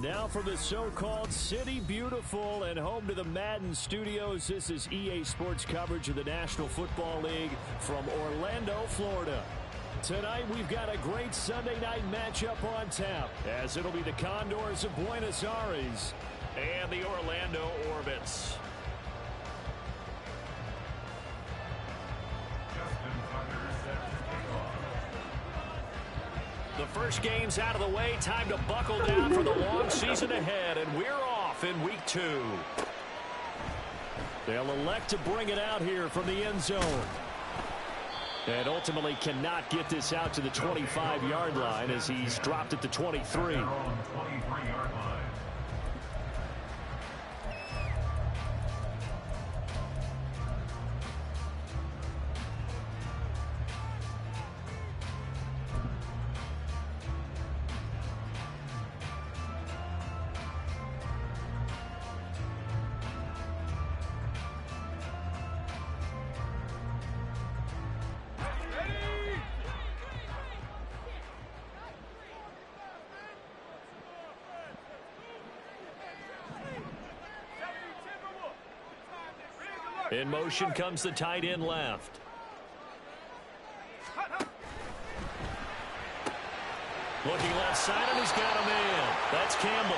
Now from the so-called City Beautiful and home to the Madden Studios, this is EA Sports coverage of the National Football League from Orlando, Florida. Tonight we've got a great Sunday night matchup on tap, as it'll be the Condors of Buenos Aires and the Orlando Orbits. The first game's out of the way. Time to buckle down for the long season ahead, and we're off in week 2. They'll elect to bring it out here from the end zone. And ultimately cannot get this out to the 25-yard line as he's dropped at the 23. In motion comes the tight end left. Looking left side, and he's got a man. That's Campbell.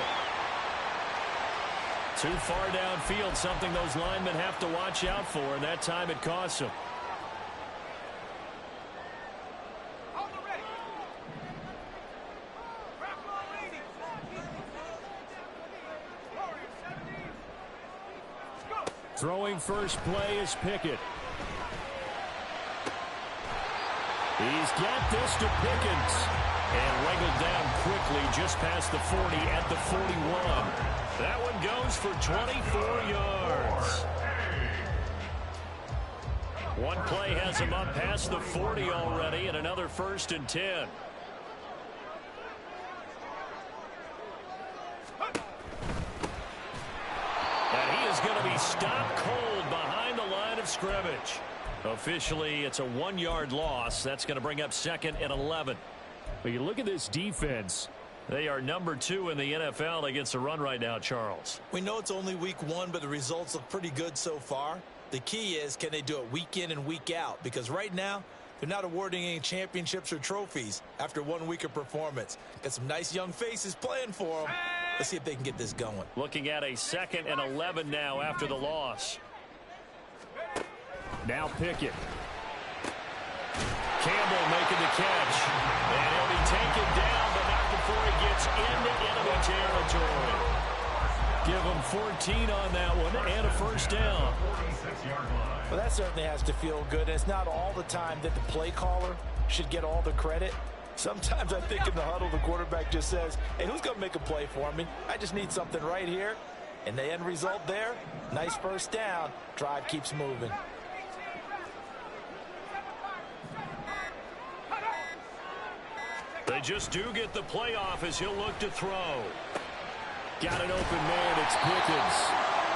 Too far downfield, something those linemen have to watch out for, and that time it costs them. Throwing first play is Pickett. He's got this to Pickens. And wrangled down quickly just past the 40 at the 41. That one goes for 24 yards. One play has him up past the 40 already, and another 1st and 10. Going to be stopped cold behind the line of scrimmage. Officially, it's a 1-yard loss. That's going to bring up 2nd and 11. But you look at this defense. They are number 2 in the NFL against the run right now, Charles. We know it's only week 1, but the results look pretty good so far. The key is, can they do it week in and week out? Because right now, they're not awarding any championships or trophies after 1 week of performance. Got some nice young faces playing for them. Let's see if they can get this going. Looking at a 2nd and 11 now after the loss. Now Pickett. Campbell making the catch. And he'll be taken down, but not before he gets into enemy territory. Give him 14 on that one and a 1st down. Well, that certainly has to feel good. It's not all the time that the play caller should get all the credit. Sometimes I think in the huddle, the quarterback just says, hey, who's going to make a play for me? I just need something right here. And the end result there, nice 1st down. Drive keeps moving. They just do get the playoff as he'll look to throw. Got an open man, it's Pickens.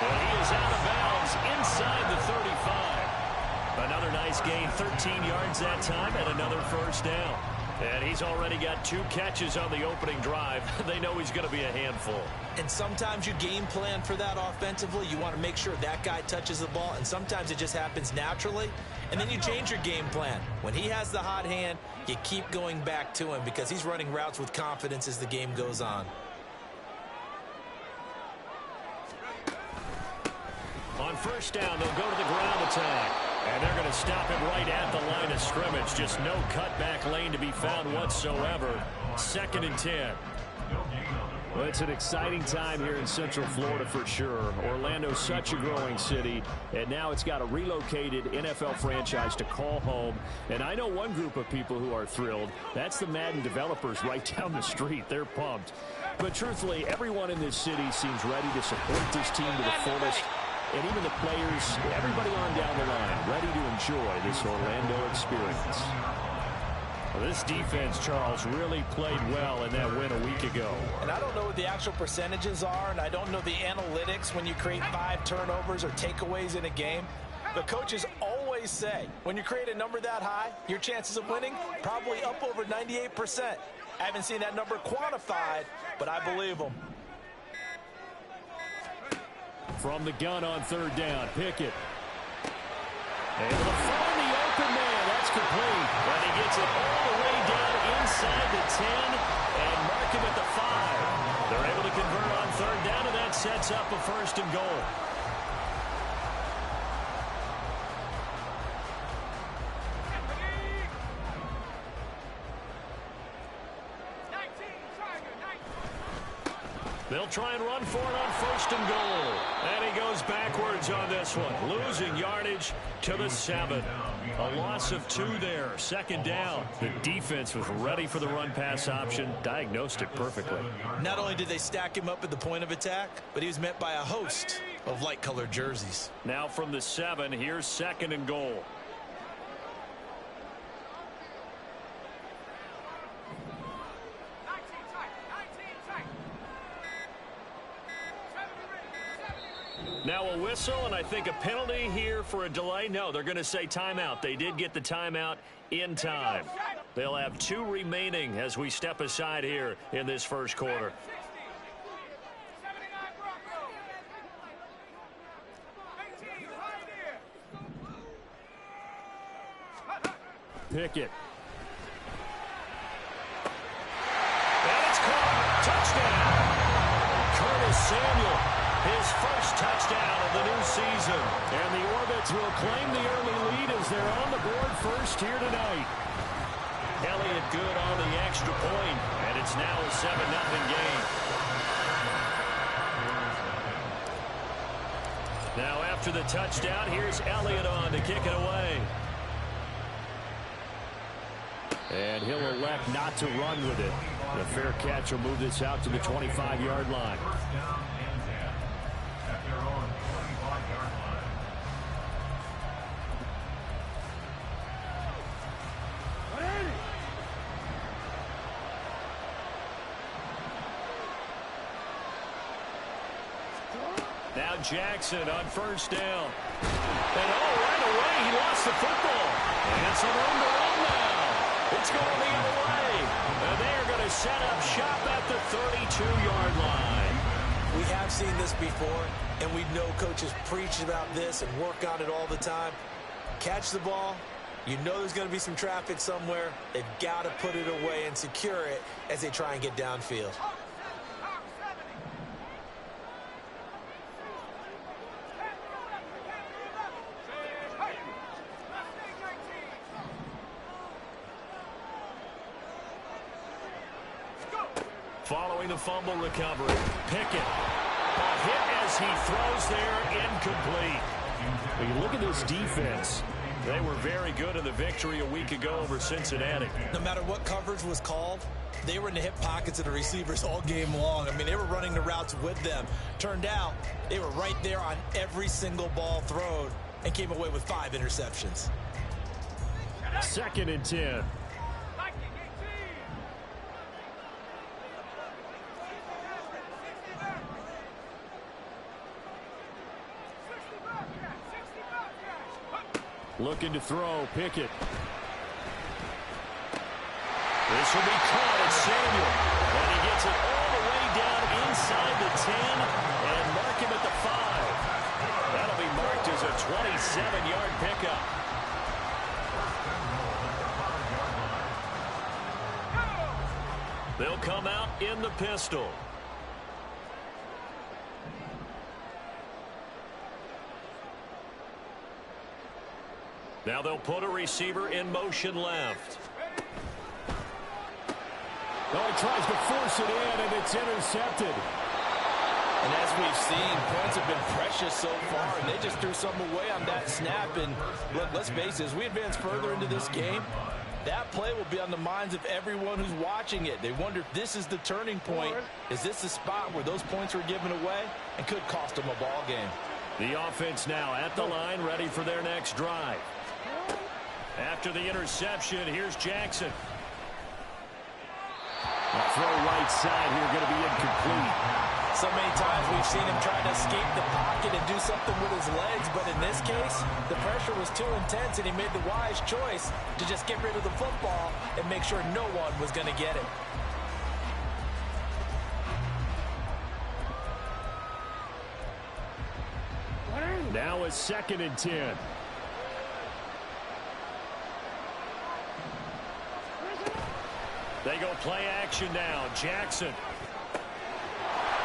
And he is out of bounds inside the 35. Another nice gain, 13 yards that time, and another 1st down. And he's already got 2 catches on the opening drive. They know he's going to be a handful. And sometimes you game plan for that offensively. You want to make sure that guy touches the ball, and sometimes it just happens naturally. And then you change your game plan. When he has the hot hand, you keep going back to him because he's running routes with confidence as the game goes on. On 1st down, they'll go to the ground attack. And they're going to stop him right at the line of scrimmage. Just no cutback lane to be found whatsoever. 2nd and 10. Well, it's an exciting time here in Central Florida for sure. Orlando's such a growing city, and now it's got a relocated NFL franchise to call home. And I know one group of people who are thrilled. That's the Madden developers right down the street. They're pumped. But truthfully, everyone in this city seems ready to support this team to the fullest. And even the players, everybody on down the line, ready to enjoy this Orlando experience. Well, this defense, Charles, really played well in that win a week ago. And I don't know what the actual percentages are, and I don't know the analytics when you create 5 turnovers or takeaways in a game. The coaches always say, when you create a number that high, your chances of winning probably up over 98%. I haven't seen that number quantified, but I believe them. from the gun on third down. Pickett. Able to find the open man. That's complete. And he gets it all the way down inside the 10 and mark him at the 5. They're able to convert on third down, and that sets up a 1st and goal. They'll try and run for it on 1st and goal. And he goes backwards on this one. Losing yardage to the 7. A loss of 2 there. 2nd down. The defense was ready for the run-pass option. Diagnosed it perfectly. Not only did they stack him up at the point of attack, but he was met by a host of light-colored jerseys. Now from the 7, here's 2nd and goal. Now a whistle, and I think a penalty here for a delay. No, they're going to say timeout. They did get the timeout in time. They'll have 2 remaining as we step aside here in this 1st quarter. Pickett. And it's caught. Touchdown. Curtis Samuel. His first touchdown of the new season. And the Orbits will claim the early lead as they're on the board first here tonight. Elliott good on the extra point, and it's now a 7-0 game. Now after the touchdown, here's Elliott on to kick it away. And he'll elect not to run with it. The fair catch will move this out to the 25-yard line. Now Jackson on 1st down. And right away he lost the football. And some room to run now. It's going the other way. And they are going to set up shop at the 32-yard line. We have seen this before, and we know coaches preach about this and work on it all the time. Catch the ball. You know there's going to be some traffic somewhere. They've got to put it away and secure it as they try and get downfield. Following the fumble recovery, Pickett. A hit as he throws there, incomplete. When you look at this defense, they were very good in the victory a week ago over Cincinnati. No matter what coverage was called, they were in the hip pockets of the receivers all game long. I mean, they were running the routes with them. Turned out, they were right there on every single ball thrown and came away with 5 interceptions. 2nd and 10. Looking to throw, Pickett. This will be caught at Samuel. And he gets it all the way down inside the 10 and mark him at the 5. That'll be marked as a 27-yard pickup. They'll come out in the pistol. Now they'll put a receiver in motion left. Oh, he tries to force it in, and it's intercepted. And as we've seen, points have been precious so far, and they just threw some away on that snap. And look, let's face it, as we advance further into this game, that play will be on the minds of everyone who's watching it. They wonder if this is the turning point. Is this the spot where those points were given away and could cost them a ball game? The offense now at the line, ready for their next drive. After the interception, here's Jackson. The throw right side here going to be incomplete. So many times we've seen him trying to escape the pocket and do something with his legs, but in this case, the pressure was too intense and he made the wise choice to just get rid of the football and make sure no one was going to get it. Now a 2nd and 10. They go play action now. Jackson.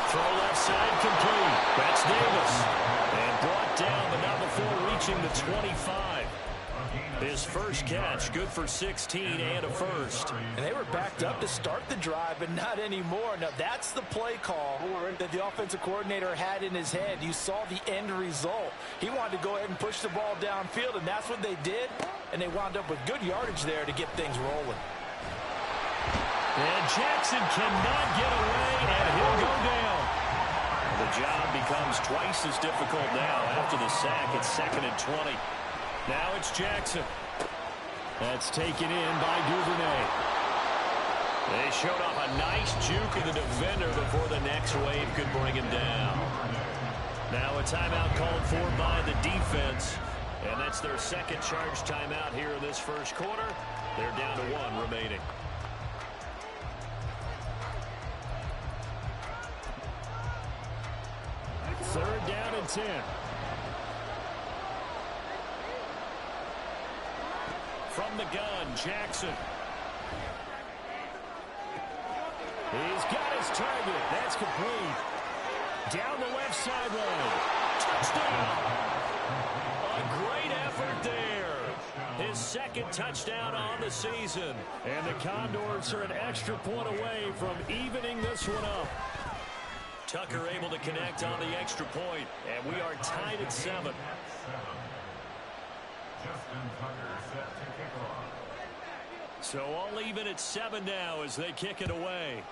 Throw left side complete. That's Davis. And brought down, but not before reaching the 25. His first catch, good for 16 and a first. And they were backed up to start the drive, but not anymore. Now, that's the play call that the offensive coordinator had in his head. You saw the end result. He wanted to go ahead and push the ball downfield, and that's what they did. And they wound up with good yardage there to get things rolling. And Jackson cannot get away, and he'll go down. The job becomes twice as difficult now after the sack. It's 2nd and 20. Now it's Jackson. That's taken in by Duvernay. They showed off a nice juke of the defender before the next wave could bring him down. Now a timeout called for by the defense. And that's their second charge timeout here in this first quarter. They're down to 1 remaining. Third down and 10. From the gun, Jackson. He's got his target. That's complete. Down the left sideline. Touchdown. A great effort there. His 2nd touchdown on the season. And the Condors are an extra point away from evening this one up. Tucker able to connect on the extra point, and we are tied at 7. So all even at 7 now as they kick it away.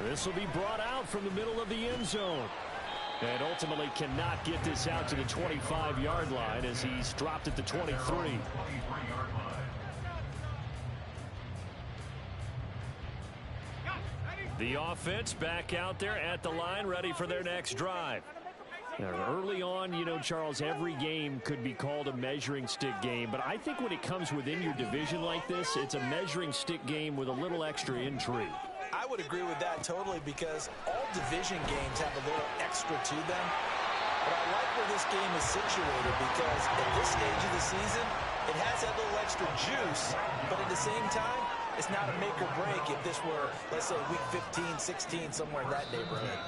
This will be brought out from the middle of the end zone. And ultimately cannot get this out to the 25-yard line as he's dropped at the 23. The offense back out there at the line, ready for their next drive. Now, early on, you know, Charles, every game could be called a measuring stick game. But I think when it comes within your division like this, it's a measuring stick game with a little extra intrigue. I would agree with that totally because all division games have a little extra to them. But I like where this game is situated because at this stage of the season, it has that little extra juice. But at the same time, it's not a make or break if this were, let's say, week 15, 16, somewhere in that neighborhood.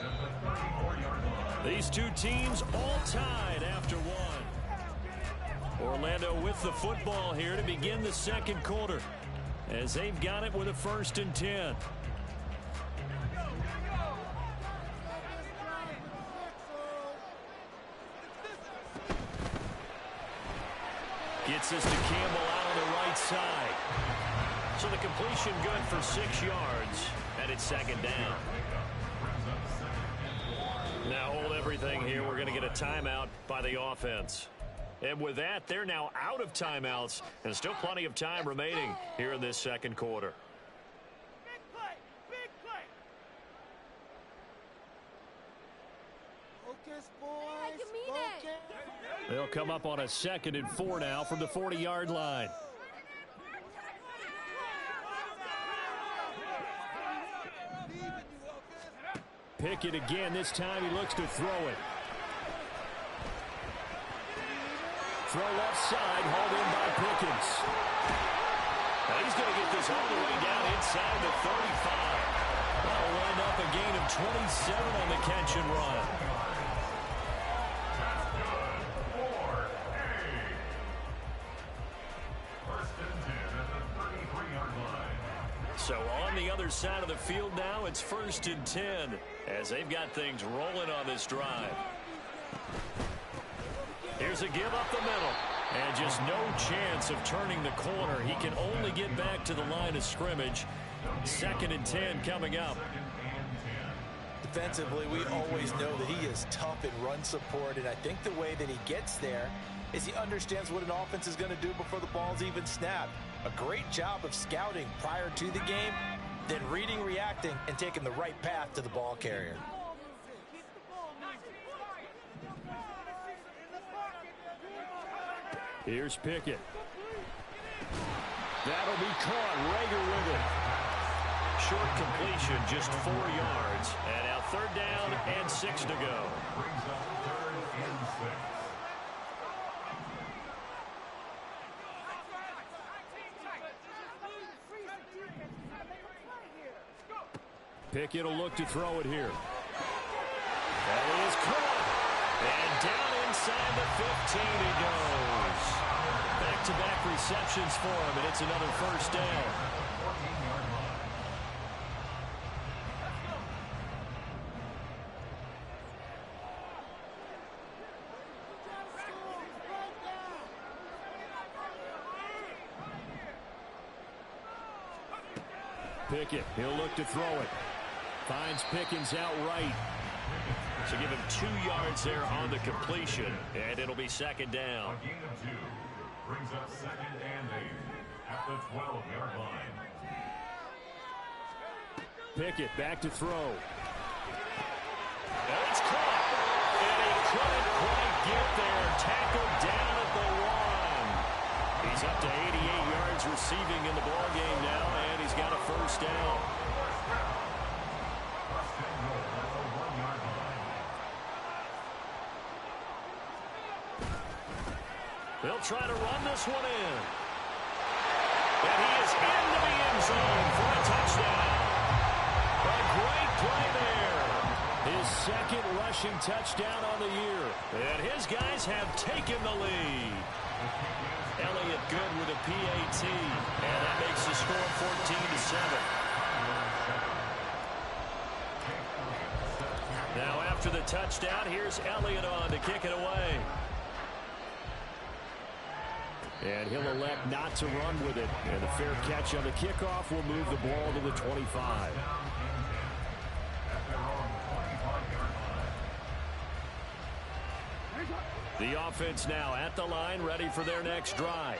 These two teams all tied after 1. Orlando with the football here to begin the second quarter as they've got it with a 1st and 10. Gets this to Campbell out on the right side. So the completion good for 6 yards, and it's 2nd down. Now hold everything here. We're going to get a timeout by the offense. And with that, they're now out of timeouts, and still plenty of time remaining here in this second quarter. Big play, big play. Focus, boys, focus. They'll come up on a 2nd and 4 now from the 40-yard line. Pickett again. This time he looks to throw it. Throw left side, hauled in by Pickens. Now he's going to get this all the way down inside the 35. That'll wind up a gain of 27 on the catch and run. So on the other side of the field now, it's 1st and 10 as they've got things rolling on this drive. Here's a give up the middle. And just no chance of turning the corner. He can only get back to the line of scrimmage. 2nd and 10 coming up. Defensively, we always know that he is tough in run support, and I think the way that he gets there is he understands what an offense is going to do before the ball's even snapped. A great job of scouting prior to the game, then reading, reacting, and taking the right path to the ball carrier. Here's Pickett. That'll be caught. Rager with it. Short completion, just 4 yards. And now 3rd down and 6 to go. Brings up 3rd and 6. Pickett will look to throw it here. That is caught. And down inside the 15 he goes. Back-to-back receptions for him, and it's another 1st down. Pickett, he'll look to throw it. Finds Pickens out right. So give him 2 yards there on the completion, and it'll be 2nd down. A gain of 2 brings up 2nd and 8 at the 12-yard line. Pickett back to throw. And it's caught. And he couldn't quite get there. Tackled down at the 1. He's up to 88 yards receiving in the ballgame now, and he's got a 1st down. They'll try to run this one in. And he is into the end zone for a touchdown. A great play there. His 2nd rushing touchdown on the year. And his guys have taken the lead. Elliott good with a PAT. And that makes the score 14-7. Now after the touchdown, here's Elliott on to kick it away. And he'll elect not to run with it. And a fair catch on the kickoff will move the ball to the 25. The offense now at the line, ready for their next drive.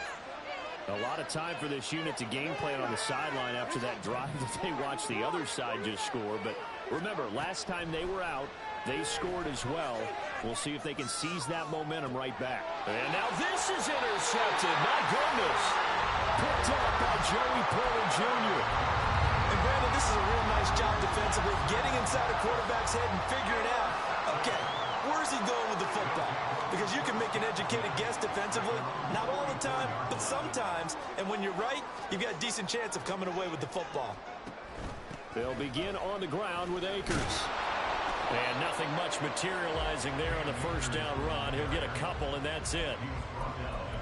A lot of time for this unit to game plan on the sideline after that drive that they watched the other side just score. But remember, last time they were out, they scored as well. We'll see if they can seize that momentum right back. And now this is intercepted. My goodness. Picked up by Joey Porter Jr. And Brandon, this is a real nice job defensively, getting inside a quarterback's head and figuring out, okay, where's he going with the football? Because you can make an educated guess defensively. Not all the time, but sometimes. And when you're right, you've got a decent chance of coming away with the football. They'll begin on the ground with Akers. And nothing much materializing there on the 1st down run. He'll get a couple, and that's it.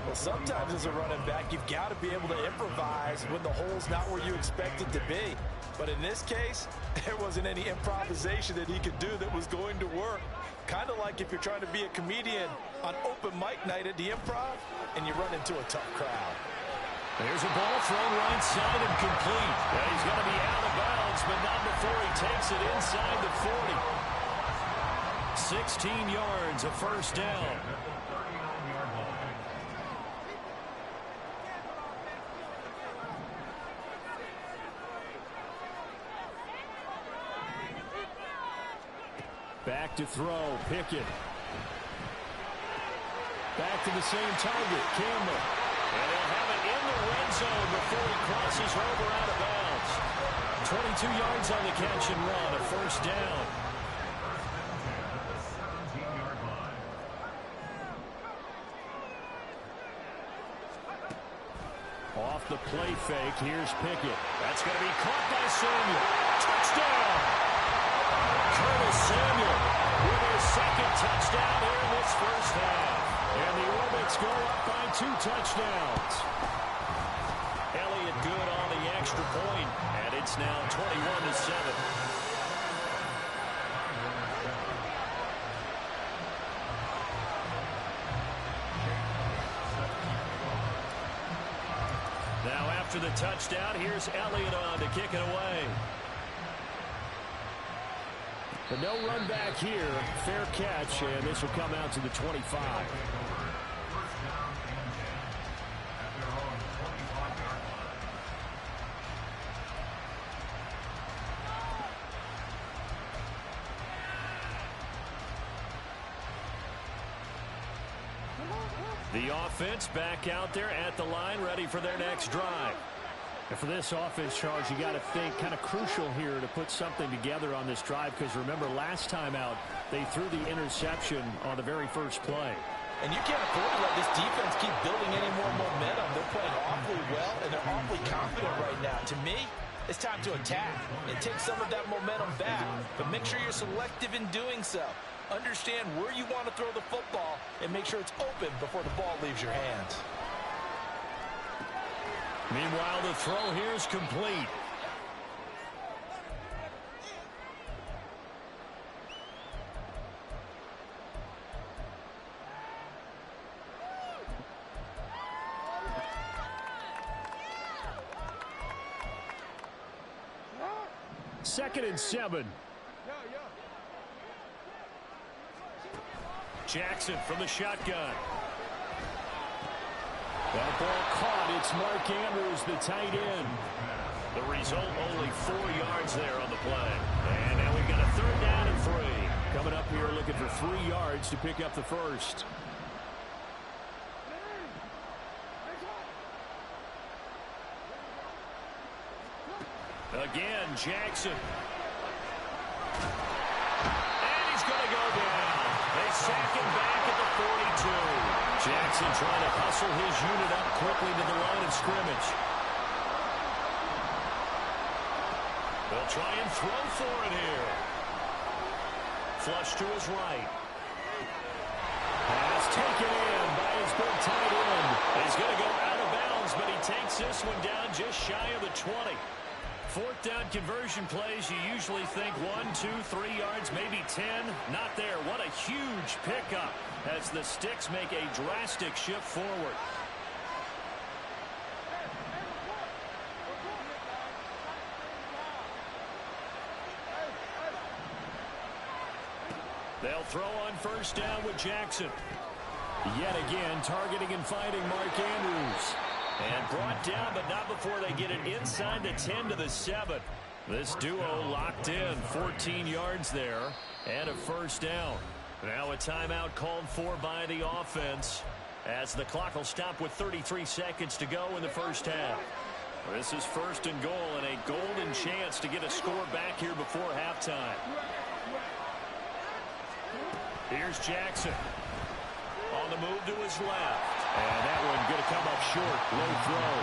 Well, sometimes as a running back, you've got to be able to improvise when the hole's not where you expect it to be. But in this case, there wasn't any improvisation that he could do that was going to work. Kind of like if you're trying to be a comedian on open mic night at the Improv, and you run into a tough crowd. There's a ball thrown right side and complete. And he's going to be out of bounds, but not before he takes it inside the 40. 16 yards, a 1st down. Back to throw, Pickett. Back to the same target, Campbell. And he'll have it in the red zone before he crosses over out of bounds. 22 yards on the catch and run, a 1st down. Off the play fake, here's Pickett. That's going to be caught by Samuel. Touchdown! Curtis Samuel with his 2nd touchdown here in this 1st half. And the Orbits go up by 2 touchdowns. Elliott good on the extra point, and it's now 21-7. Now after the touchdown, here's Elliott on to kick it away. But no run back here. Fair catch, and this will come out to the 25. The offense back out there at the line, ready for their next drive. And for this offense, Charles, you got to think kind of crucial here to put something together on this drive, because remember last time out they threw the interception on the very first play. And you can't afford to let this defense keep building any more momentum. They're playing awfully well, and they're awfully confident right now. To me, it's time to attack and take some of that momentum back, but make sure you're selective in doing so. Understand where you want to throw the football and make sure it's open before the ball leaves your hands. Meanwhile, the throw here is complete. Second and 7. Jackson from the shotgun. That ball caught. It's Mark Andrews, the tight end. The result, only 4 yards there on the play. And now we've got a 3rd down and 3. Coming up here looking for 3 yards to pick up the first. Again, Jackson. And he's going to go down. They sack him back at the 42. Jackson trying to hustle his unit up quickly to the line of scrimmage. They'll try and throw for it here. Flush to his right. Pass taken in by his big tight end. He's going to go out of bounds, but he takes this one down just shy of the 20. 4th down conversion plays, you usually think 1, 2, 3 yards, maybe 10. Not there. What a huge pickup as the Sticks make a drastic shift forward. They'll throw on 1st down with Jackson. Yet again, targeting and finding Mark Andrews. And brought down, but not before they get it inside the 10 to the 7. This duo locked in, 14 yards there, and a 1st down. Now a timeout called for by the offense, as the clock will stop with 33 seconds to go in the first half. This is 1st and goal, and a golden chance to get a score back here before halftime. Here's Jackson. On the move to his left. And that one going to come up short. Low throw.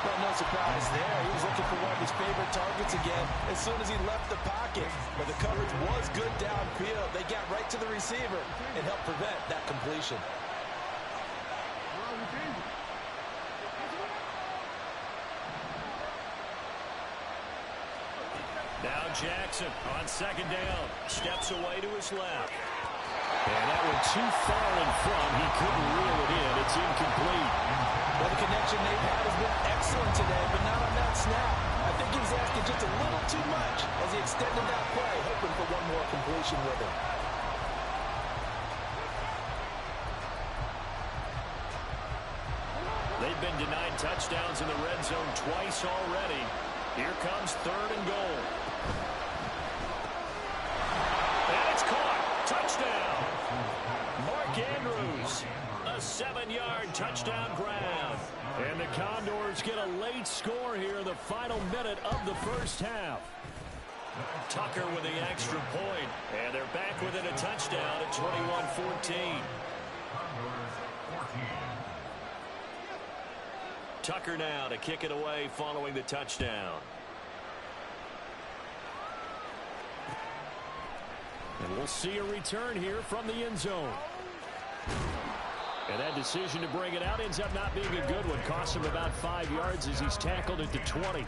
Well, no surprise there. He was looking for one of his favorite targets again as soon as he left the pocket. But the coverage was good downfield. They got right to the receiver and helped prevent that completion. Now Jackson on 2nd down. Steps away to his left. And that one too far in front. He couldn't reel it in. It's incomplete. Well, the connection they've had has been excellent today, but not on that snap. I think he was asking just a little too much as he extended that play, hoping for one more completion with it. They've been denied touchdowns in the red zone twice already. Here comes 3rd and goal. And it's caught. Touchdown. Mark Andrews. A 7-yard touchdown grab. And the Condors get a late score here in the final minute of the first half. Tucker with the extra point. And they're back within a touchdown at 21-14. Tucker now to kick it away following the touchdown. And we'll see a return here from the end zone. And that decision to bring it out ends up not being a good one. Costs him about 5 yards as he's tackled at the 20.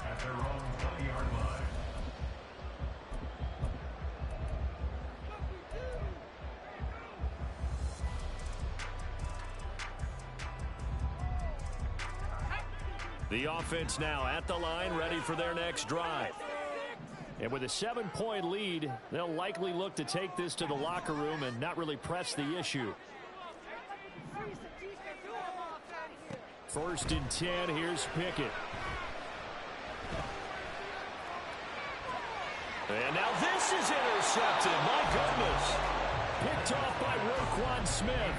At their own 20-yard line. The offense now at the line, ready for their next drive. And with a 7-point lead, they'll likely look to take this to the locker room and not really press the issue. 1st and 10, here's Pickett. And now this is intercepted. My goodness. Picked off by Roquan Smith.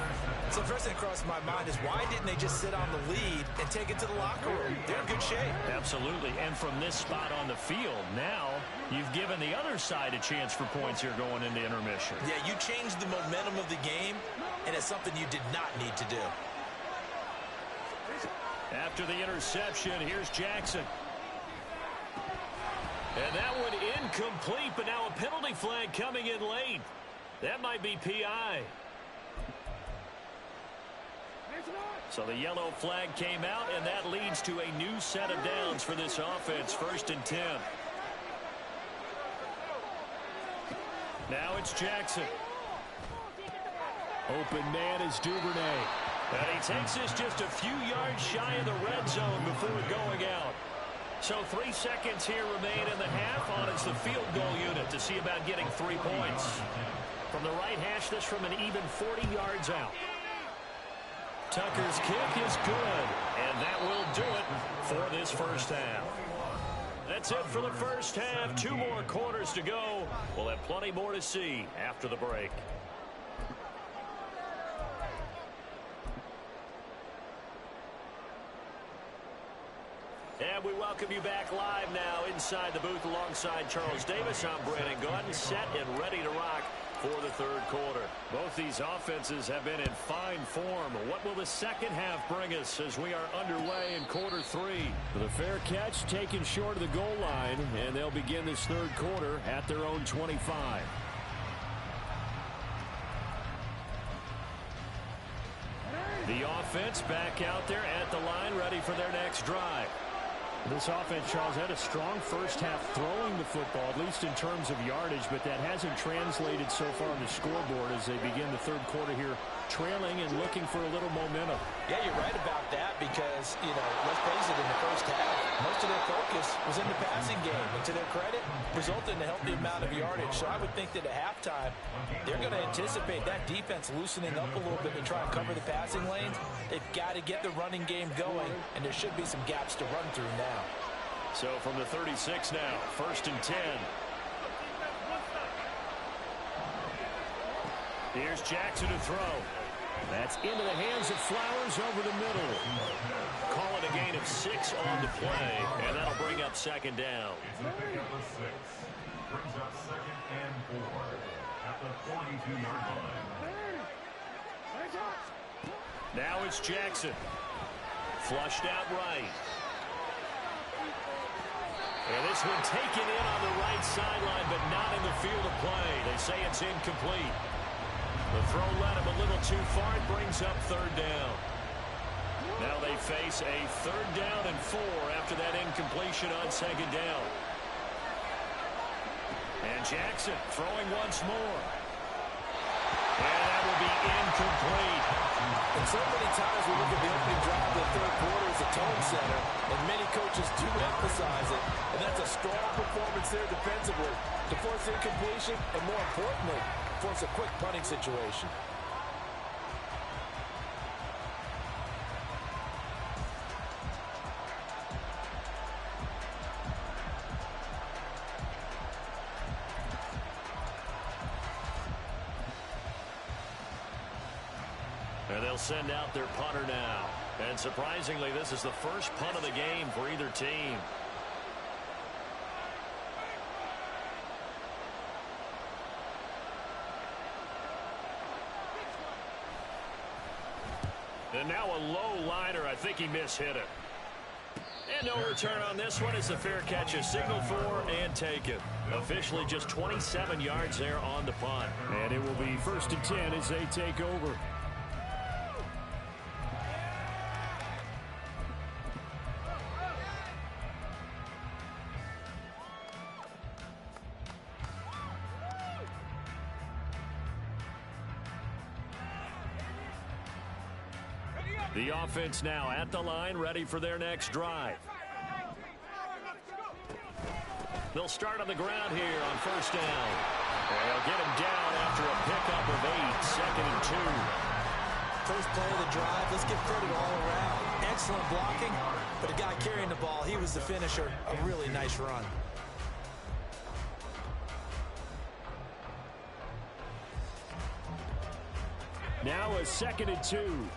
So the first thing that crossed my mind is why didn't they just sit on the lead and take it to the locker room? They're in good shape. Absolutely. And from this spot on the field, now you've given the other side a chance for points here going into intermission. Yeah, you changed the momentum of the game, and it's something you did not need to do. After the interception, here's Jackson. And that one incomplete, but now a penalty flag coming in late. That might be PI. So the yellow flag came out, and that leads to a new set of downs for this offense. 1st and 10. Now it's Jackson. Open man is Duvernay. And he takes this just a few yards shy of the red zone before going out. So 3 seconds here remain in the half on it's the field goal unit to see about getting 3 points. From the right hash, this from an even 40 yards out. Tucker's kick is good, and that will do it for this first half. That's it for the first half. 2 more quarters to go. We'll have plenty more to see after the break. And we welcome you back live now inside the booth alongside Charles Davis. I'm Brandon Gaudin, set and ready to rock for the 3rd quarter. Both these offenses have been in fine form. What will the second half bring us as we are underway in quarter 3? The fair catch taken short of the goal line, and they'll begin this 3rd quarter at their own 25. The offense back out there at the line, ready for their next drive. This offense, Charles, had a strong first half throwing the football, at least in terms of yardage, but that hasn't translated so far on the scoreboard as they begin the 3rd quarter here, trailing and looking for a little momentum. Yeah, you're right about that because, let's face it, in the first half, most of their focus was in the passing game. And to their credit, resulted in a healthy amount of yardage. So I would think that at halftime, they're going to anticipate that defense loosening up a little bit to try and cover the passing lanes. They've got to get the running game going, and there should be some gaps to run through now. So from the 36 now, 1st and 10. Here's Jackson to throw. That's into the hands of Flowers over the middle. Call it a gain of 6 on the play, and that'll bring up 2nd down. Picking up a 6. Brings up 2nd and 4 at the 42-yard line. Now it's Jackson. Flushed out right. And this one taken in on the right sideline, but not in the field of play. They say it's incomplete. The throw led him a little too far. It brings up 3rd down. Now they face a 3rd down and 4 after that incompletion on 2nd down. And Jackson throwing once more. And that will be incomplete. And so many times we look at the opening drive of the 3rd quarter as a tone setter, and many coaches do emphasize it. And that's a strong performance there defensively to force incompletion and, more importantly, force a quick punting situation. And they'll send out their punter now. And surprisingly, this is the first punt of the game for either team. And now a low liner. I think he mishit it. And no return on this one as the fair catch is signaled for and taken. Officially just 27 yards there on the punt. And it will be 1st and 10 as they take over. The offense now at the line, ready for their next drive. They'll start on the ground here on 1st down. They'll get him down after a pickup of 8, 2nd and 2. First play of the drive, let's give credit all around. Excellent blocking, but the guy carrying the ball, he was the finisher. A really nice run. Now a 2nd and 2.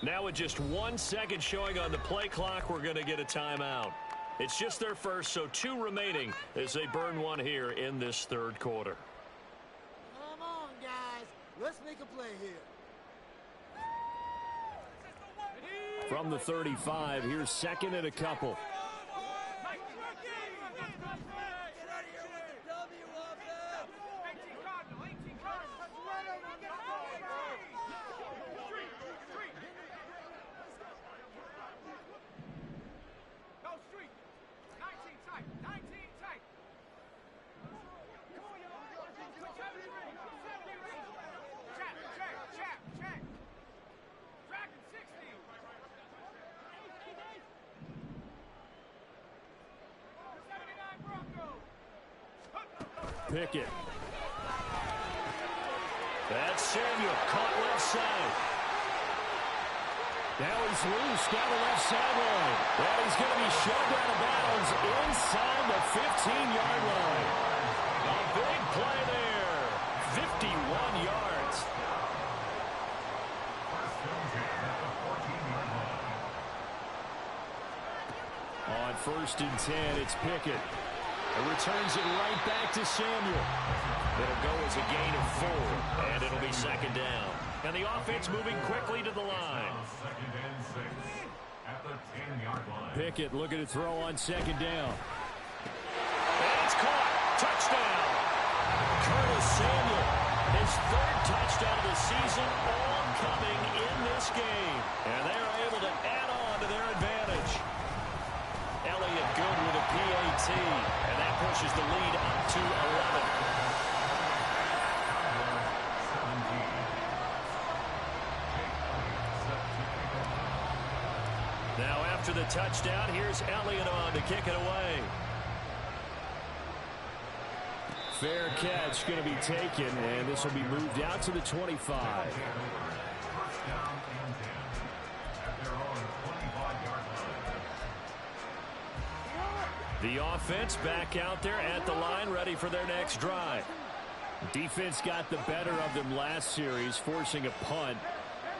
Now with just 1 second showing on the play clock, we're going to get a timeout. It's just their first, so 2 remaining as they burn one here in this 3rd quarter. Come on, guys. Let's make a play here. From the 35, here's 2nd and a couple. Pickett. That's Samuel, caught left side. Now he's loose down the left sideline. And he's going to be shoved out of bounds inside the 15-yard line. A big play there. 51 yards. On 1st and 10, it's Pickett. It returns it right back to Samuel. It'll go as a gain of 4, and it'll be 2nd down. And the offense moving quickly to the line. 2nd and 6 at the 10-yard line. Pickett looking to throw on 2nd down. And it's caught. Touchdown. Curtis Samuel, his 3rd touchdown of the season, all coming in this game. And they are able to add on to their advantage. Elliott good with a PAT, and that pushes the lead up to 11. Now after the touchdown, here's Elliott on to kick it away. Fair catch going to be taken, and this will be moved out to the 25. First down and 10 at their own 25-yard line. The offense back out there at the line, ready for their next drive. Defense got the better of them last series, forcing a punt.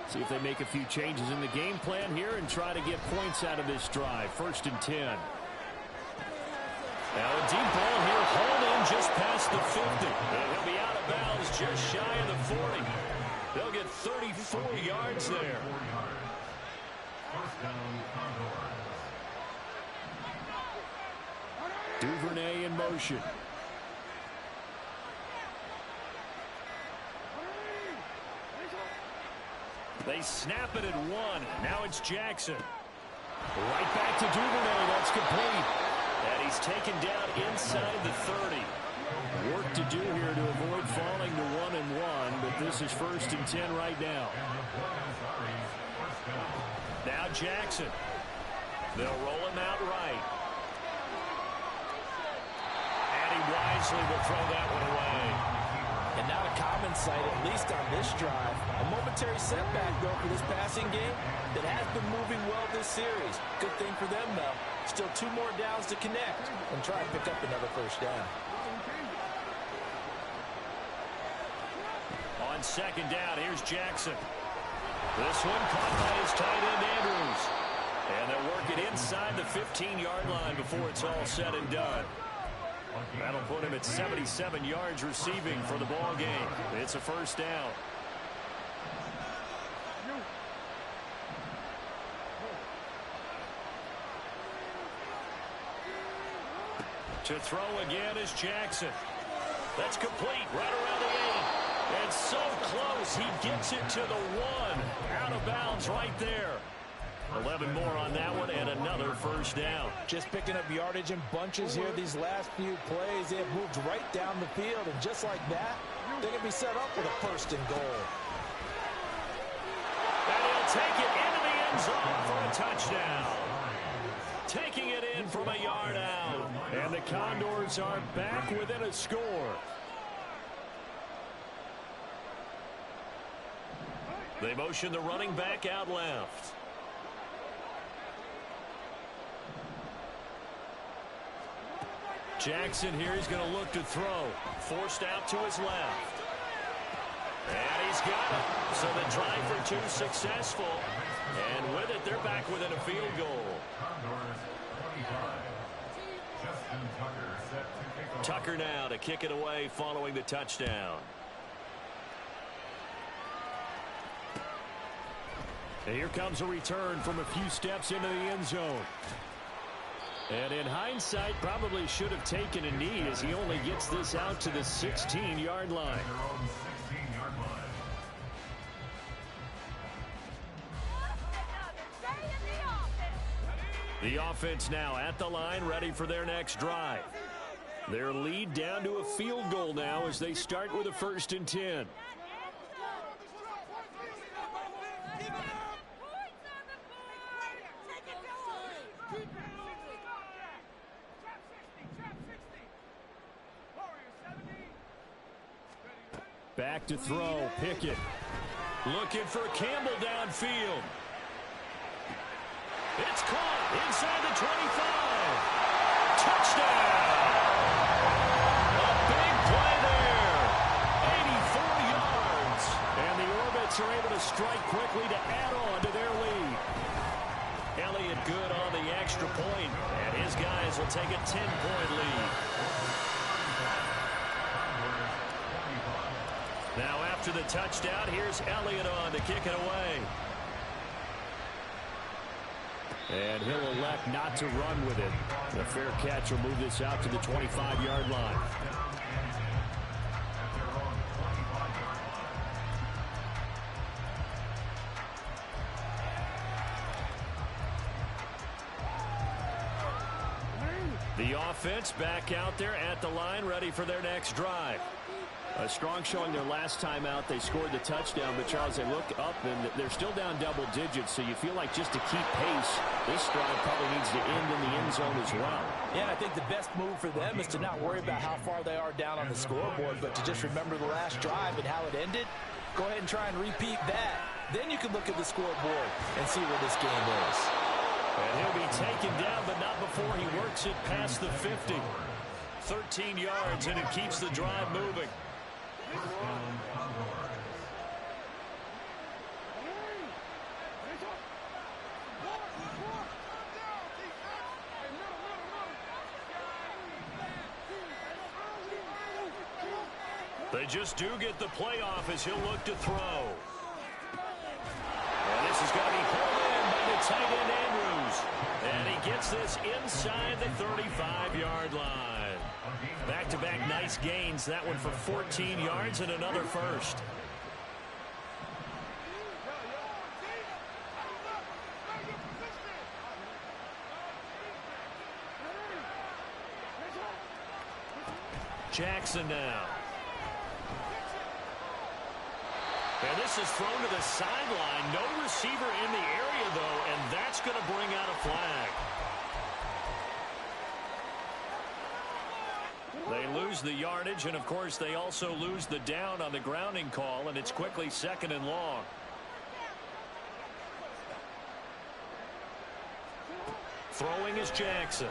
See if they make a few changes in the game plan here and try to get points out of this drive. 1st and 10. Now a deep ball here, hauled in just past the 50. And he'll be out of bounds just shy of the 40. They'll get 34 yards there. First down, Condors. Duvernay in motion. They snap it at 1. Now it's Jackson. Right back to Duvernay. That's complete. And he's taken down inside the 30. Work to do here to avoid falling to 1-1, but this is 1st and 10 right now. Now Jackson. They'll roll him out right. And he wisely will throw that one away. And not a common sight, at least on this drive. A momentary setback, though, for this passing game that has been moving well this series. Good thing for them, though. Still 2 more downs to connect and try and pick up another 1st down. On 2nd down, here's Jackson. This one caught by his tight end, Andrews. And they'll work it inside the 15-yard line before it's all said and done. That'll put him at 77 yards receiving for the ball game. It's a 1st down. To throw again is Jackson. That's complete right around the 8. And so close, he gets it to the 1. Out of bounds right there. 11 more on that one and another 1st down. Just picking up yardage in bunches here these last few plays. They have moved right down the field, and just like that, they're going to be set up with a 1st and goal. And he'll take it into the end zone for a touchdown. Taking it in from a yard out. And the Condors are back within a score. They motion the running back out left. Jackson here, he's going to look to throw. Forced out to his left. And he's got it. So the drive for two successful. And with it, they're back within a field goal. Tucker now to kick it away following the touchdown. And here comes a return from a few steps into the end zone. And in hindsight, probably should have taken a knee as he only gets this out to the 16-yard line. The offense now at the line, ready for their next drive. Their lead down to a field goal now as they start with a 1st and 10. Back to throw, Pickett. Looking for Campbell downfield. It's caught inside the 25. Touchdown! A big play there. 84 yards. And the Orbits are able to strike quickly to add on to their lead. Elliott good on the extra point, and his guys will take a 10-point lead. Now after the touchdown, here's Elliott on to kick it away. And he'll elect not to run with it. The fair catch will move this out to the 25-yard line. The offense back out there at the line, ready for their next drive. A strong showing their last time out. They scored the touchdown, but Charles, they look up and they're still down double digits, so you feel like just to keep pace, this drive probably needs to end in the end zone as well. Yeah, I think the best move for them is to not worry about how far they are down on the scoreboard, but to just remember the last drive and how it ended. Go ahead and try and repeat that. Then you can look at the scoreboard and see where this game is. And he'll be taken down, but not before he works it past the 50. 13 yards, and it keeps the drive moving. They just do get the playoff as he'll look to throw. And this is going to be pulled in by the tight end Andrews. And he gets this inside the 35-yard line. Back-to-back nice gains. That one for 14 yards and another first. Jackson now. And this is thrown to the sideline. No receiver in the area, though, and that's going to bring out a flag. They lose the yardage, and, of course, they also lose the down on the grounding call, and it's quickly 2nd and long. Throwing is Jackson.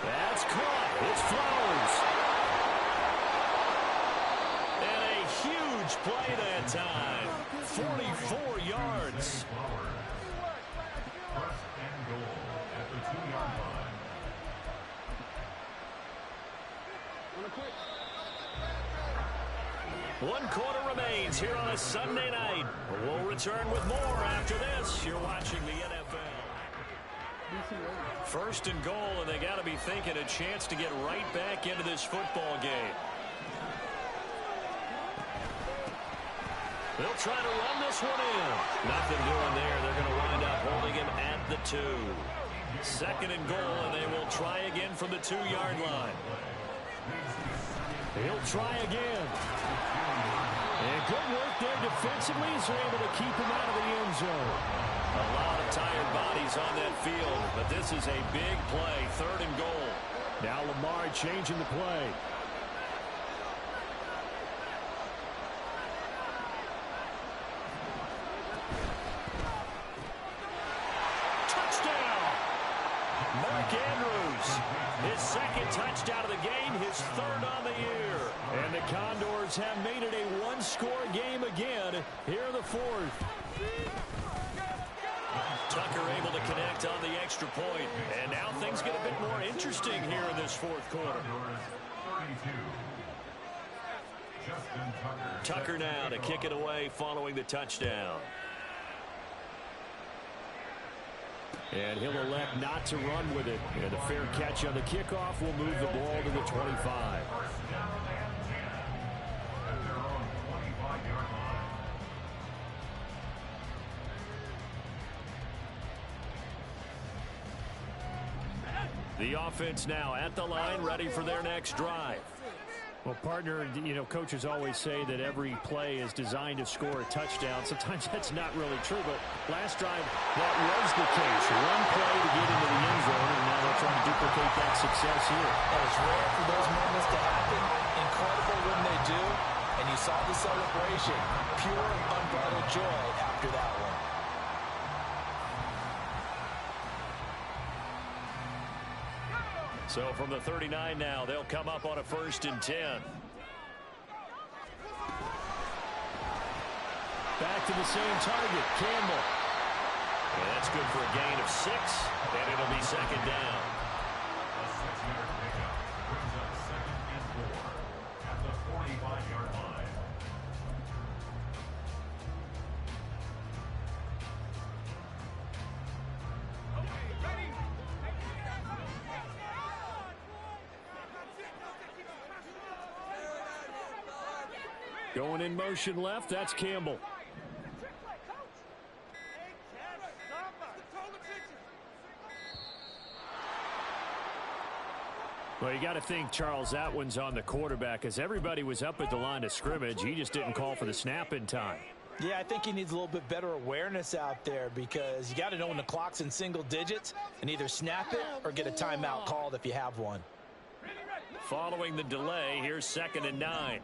That's caught. It's Flowers. And a huge play that time. 44 yards. First and goal at the 2-yard line. One quarter remains here on a Sunday night. We'll return with more after this. You're watching the NFL. 1st and goal, and they got to be thinking a chance to get right back into this football game. They'll try to run this one in. Nothing doing there. They're going to wind up holding him at the 2. 2nd and goal, and they will try again from the 2-yard line. He'll try again. And good work there defensively as they're able to keep him out of the end zone. A lot of tired bodies on that field, but this is a big play. 3rd and goal. Now Lamar changing the play. Mark Andrews, his second touchdown of the game, his third on the year. And the Condors have made it a one-score game again here in the fourth. Tucker able to connect on the extra point. And now things get a bit more interesting here in this fourth quarter. Tucker now to kick it away following the touchdown. And he'll elect not to run with it. And a fair catch on the kickoff will move the ball to the 25. The offense now at the line, ready for their next drive. Well, partner, you know, coaches always say that every play is designed to score a touchdown. Sometimes that's not really true, but last drive, that was the case. One play to get into the end zone, and now they're trying to duplicate that success here. And it's rare for those moments to happen. Incredible when they do. And you saw the celebration. Pure, unbridled joy after that one. So from the 39 now, they'll come up on a 1st and 10. Back to the same target, Campbell. And that's good for a gain of 6, and it'll be second down. A 6-yard pickup brings up 2nd and 4 at the 45-yard line. Going in motion left, that's Campbell. Well, you got to think, Charles, that one's on the quarterback, as everybody was up at the line of scrimmage. He just didn't call for the snap in time. Yeah, I think he needs a little bit better awareness out there, because you got to know when the clock's in single digits and either snap it or get a timeout called if you have one. Following the delay, here's 2nd and 9.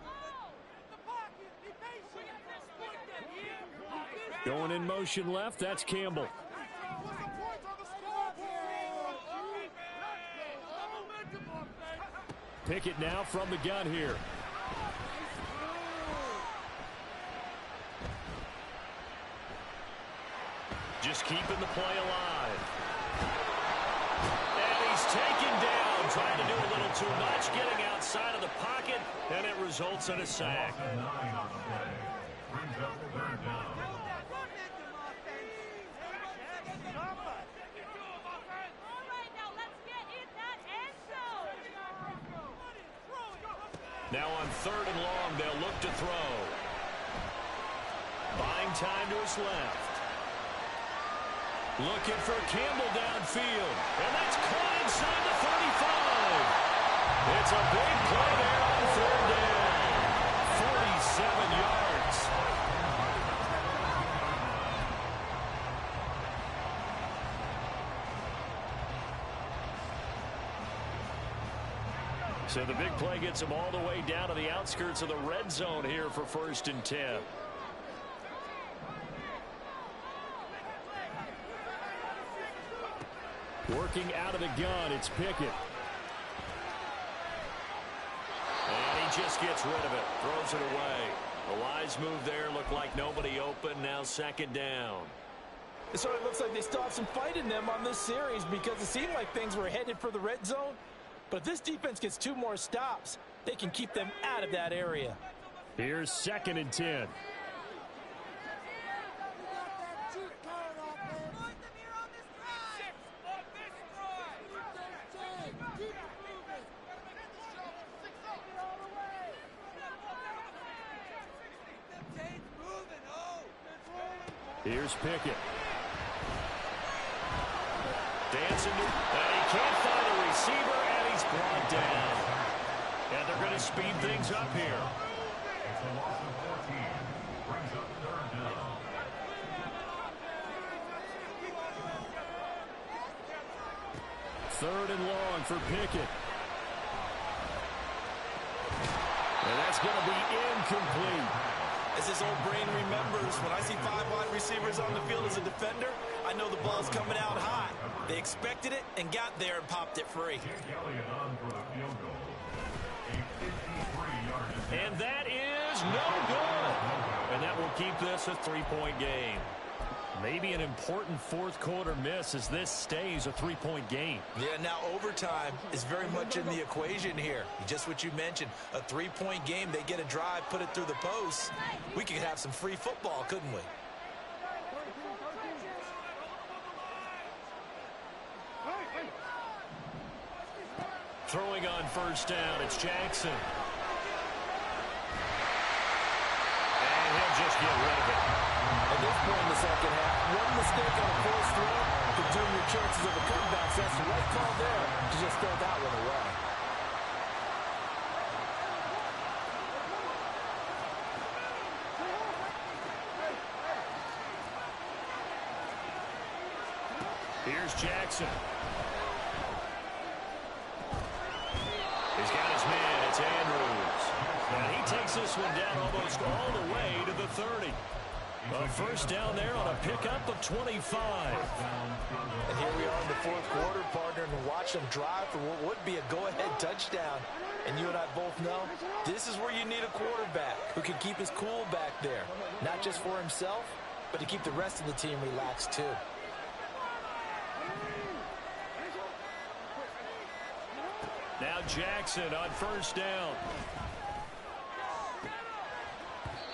Going in motion left, that's Campbell. Pickett now from the gun here. Just keeping the play alive. And he's taken down, trying to do a little too much, getting outside of the pocket, and it results in a sack. 9 on the play. Brings up 3rd down. Now on 3rd and long, they'll look to throw. Buying time to his left. Looking for Campbell downfield. And that's caught inside the 35. It's a big play there on 3rd down. 47 yards. So the big play gets him all the way down to the outskirts of the red zone here for 1st and 10. Working out of the gun, it's Pickett. And he just gets rid of it, throws it away. A wise move there, looked like nobody open, now 2nd down. It sort of looks like they still have some fight in them on this series, because it seemed like things were headed for the red zone. But if this defense gets 2 more stops, they can keep them out of that area. Here's 2nd and 10. Here's Pickett. Dancing, and he can't find a receiver, and he's brought down. And they're going to speed things up here. It's a loss of 14. Brings up 3rd down. Third and long for Pickett. And that's going to be incomplete. As his old brain remembers, when I see 5 wide receivers on the field as a defender, I know the ball's coming out high. They expected it and got there and popped it free. Elliott on for the field goal. A 53-yard attempt. And that is no good. And that will keep this a three-point game. Maybe an important fourth quarter miss as this stays a three-point game. Yeah, now overtime is very much in the equation here. Just what you mentioned, a three-point game. They get a drive, put it through the post. We could have some free football, couldn't we? Throwing on first down, it's Jackson. And he'll just get rid of it. At this point in the second half, one mistake on a forced throw could turn your chances of a comeback. So that's the right call there to just throw that one away. Here's Jackson. He's got his man. It's Andrews. And he takes this one down almost all the way to the 30. A first down there on a pickup of 25. And here we are in the fourth quarter, partner, and watch them drive for what would be a go-ahead touchdown. And you and I both know this is where you need a quarterback who can keep his cool back there. Not just for himself, but to keep the rest of the team relaxed too. Now Jackson on first down.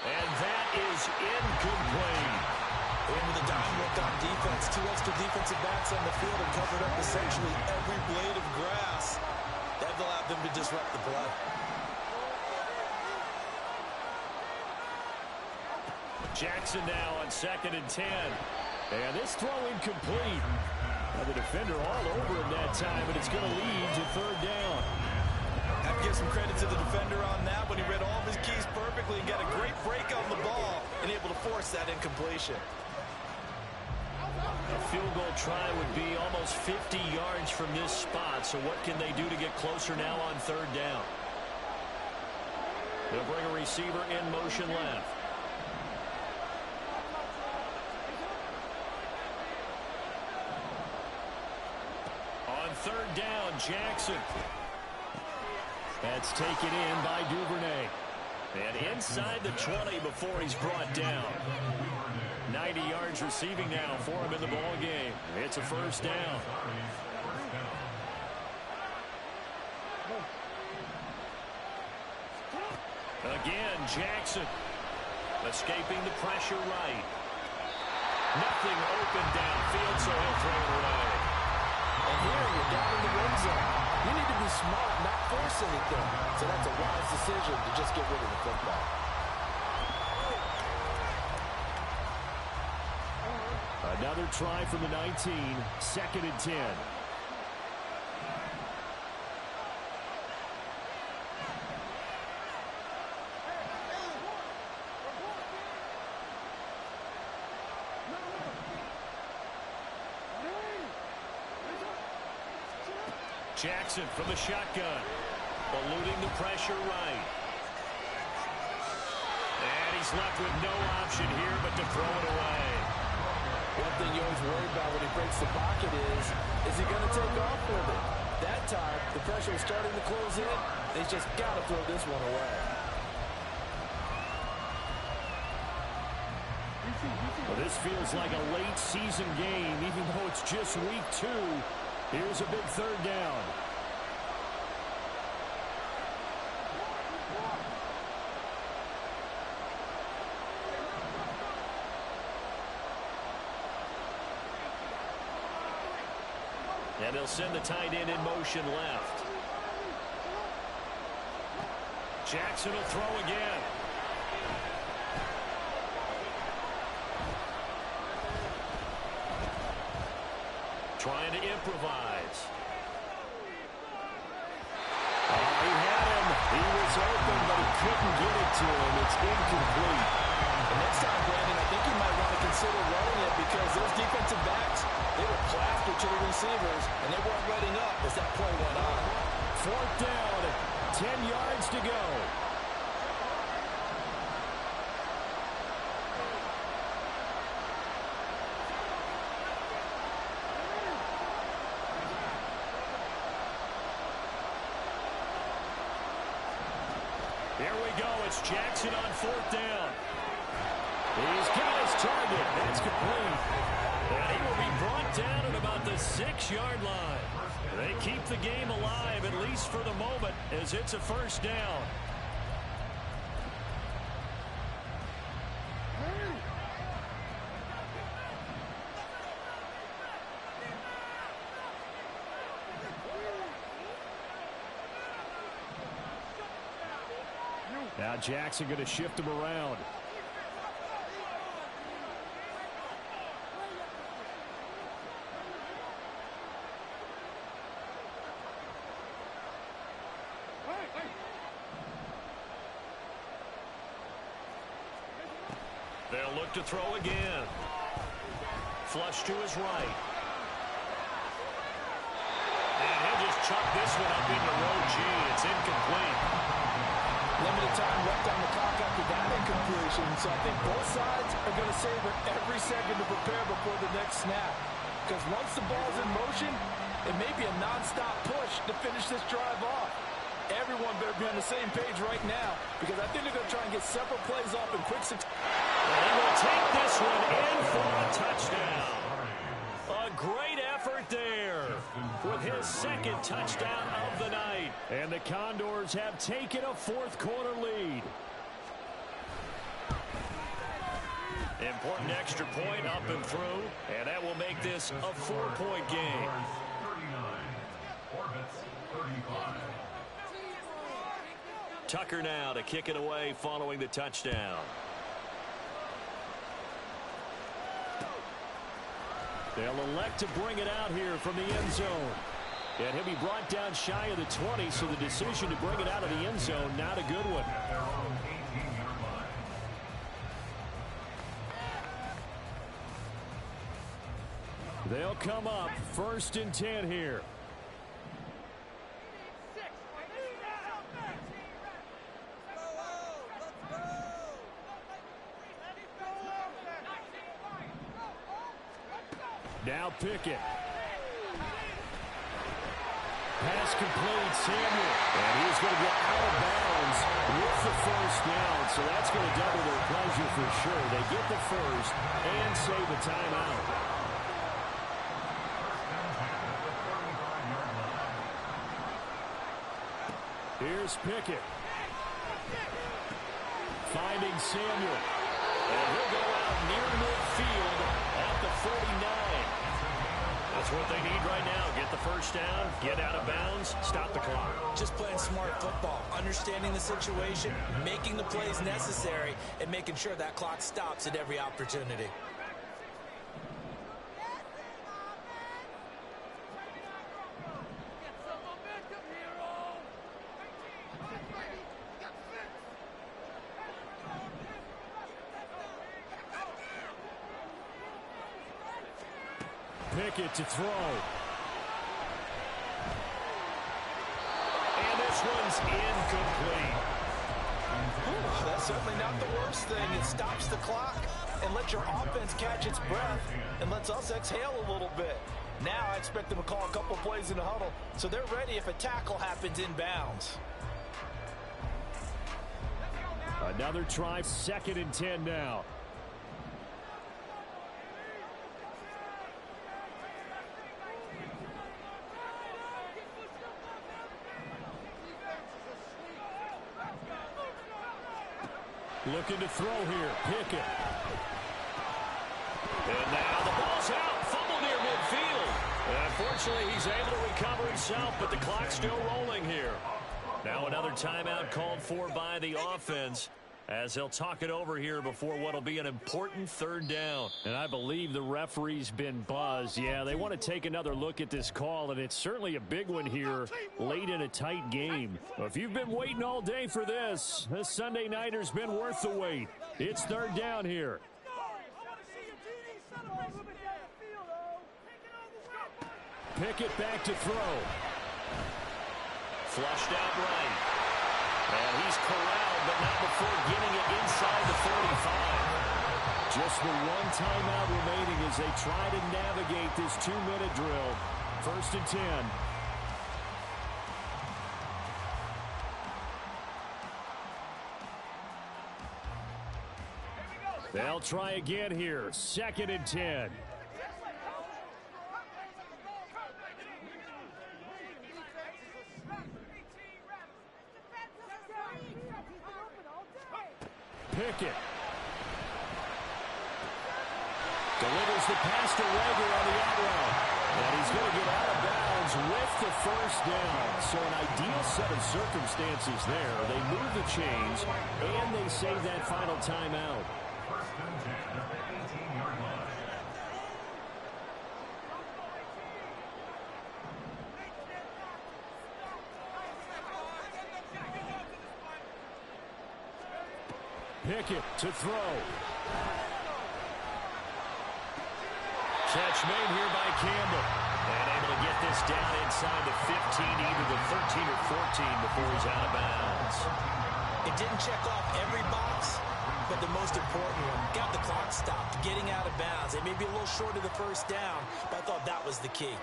And that is incomplete. And with a dime look on defense, two extra defensive backs on the field and covered up essentially every blade of grass. That allowed them to disrupt the play. Jackson now on 2nd and 10. And this throw incomplete. Now the defender all over him that time, but it's going to lead to third down. I have to give some credit to the defender on that when he read all of his keys perfectly and got a great break on the ball and able to force that incompletion. A field goal try would be almost 50 yards from this spot, so what can they do to get closer now on third down? They'll bring a receiver in motion left. On third down, Jackson. That's taken in by Duvernay. And inside the 20 before he's brought down. 90 yards receiving now for him in the ball game. It's a first down. Again, Jackson escaping the pressure right. Nothing open downfield, so he'll throw it away. And here you're down in the red zone. You need to be smart, not force anything. So that's a wise decision to just get rid of the football. Another try from the 19, 2nd and 10. Jackson from the shotgun, eluding the pressure right. And he's left with no option here but to throw it away. One thing you always worry about when he breaks the pocket is he going to take off with it? That time, the pressure was starting to close in. They just got to throw this one away. Well, this feels like a late season game, even though it's just week 2. Here's a big third down. And they'll send the tight end in motion left. Jackson will throw again. Trying to improvise. He had him. He was open, but he couldn't get it to him. It's incomplete. And next time, Brandon, I think you might want to consider running it because those defensive backs, they were plastered to the receivers, and they weren't letting up as that play went on. 4th down, 10 yards to go. It's Jackson on 4th down. He's got his target. That's complete. And he will be brought down at about the 6-yard line. They keep the game alive, at least for the moment, as it's a 1st down. Now Jackson going to shift him around. They'll look to throw again. Flush to his right. And he'll just chuck this one up into row G. It's incomplete. Limited time left on the clock after that incompletion, so I think both sides are going to savor every second to prepare before the next snap. Because once the ball's in motion, it may be a non-stop push to finish this drive off. Everyone better be on the same page right now, because I think they're going to try and get several plays off in quick succession. And he will take this one in for a touchdown. A great effort there with his 2nd touchdown of the night. And the Condors have taken a 4th quarter lead. Important extra point up and through, and that will make this a 4-point game. 39. Orbits 35. Tucker now to kick it away following the touchdown. They'll elect to bring it out here from the end zone. And he'll be brought down shy of the 20, so the decision to bring it out of the end zone, not a good one. At their own 18-yard line. They'll come up 1st and 10 here. Now Pickett. Pass complete, Samuel. And he's going to get out of bounds with the 1st down. So that's going to double their pleasure for sure. They get the 1st and save a timeout. Here's Pickett. Finding Samuel. And he'll go out near midfield at the 49. That's what they need right now. Get the 1st down, get out of bounds, stop the clock. Just playing smart football, understanding the situation, making the plays necessary, and making sure that clock stops at every opportunity. Pickett to throw. And this one's incomplete. Ooh, that's certainly not the worst thing. It stops the clock and lets your offense catch its breath and lets us exhale a little bit. Now I expect them to call a couple plays in the huddle so they're ready if a tackle happens inbounds. Another try, 2nd and 10 now. Looking to throw here, Pickett. And now the ball's out, fumble near midfield. And unfortunately, he's able to recover himself, but the clock's still rolling here. Now another timeout called for by the offense, as they'll talk it over here before what will be an important 3rd down. And I believe the referee's been buzzed. Yeah, they want to take another look at this call, and it's certainly a big one here late in a tight game. If you've been waiting all day for this Sunday nighter's been worth the wait. It's 3rd down here. Pickett back to throw. Flushed out right. And he's corralled, but not before getting it inside the 45. Just the one timeout remaining as they try to navigate this 2-minute drill. 1st and 10. They'll try again here. 2nd and 10. Pickett. Delivers the pass to Rager on the out route. And he's going to get out of bounds with the first down. So an ideal set of circumstances there. They move the chains, and they save that final timeout. First and 10 at the 18-yard line. Pickett to throw. Catch made here by Campbell. And able to get this down inside the 15, either the 13 or 14 before he's out of bounds. It didn't check off every box, but the most important one. Got the clock stopped, getting out of bounds. It may be a little short of the first down, but I thought that was the key.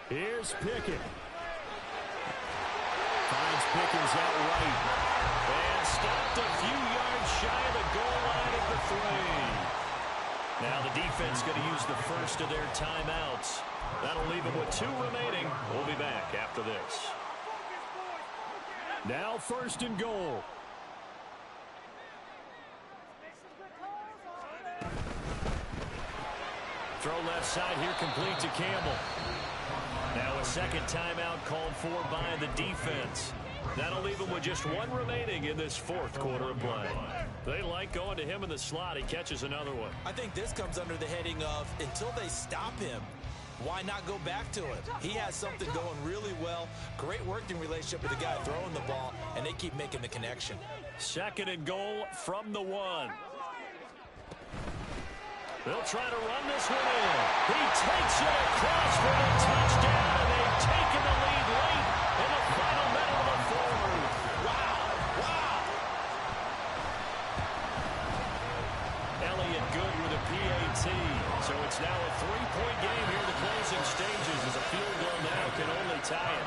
Here's Pickett. Finds Pickens out right. And stopped a few yards shy of the goal line at the 3. Now the defense going to use the first of their timeouts. That'll leave them with 2 remaining. We'll be back after this. Now 1st and goal. Throw left side here complete to Campbell. Now a second timeout called for by the defense. That'll leave him with just 1 remaining in this 4th quarter of play. They like going to him in the slot. He catches another one. I think this comes under the heading of, until they stop him, why not go back to it? He has something going really well. Great working relationship with the guy throwing the ball, and they keep making the connection. 2nd and goal from the 1. They'll try to run this one in. He takes it across for a touchdown, and they've taken the lead late in the final minute of the 4th. Wow. Elliott good with a PAT. So it's now a 3-point game here in the closing stages as a field goal now can only tie it.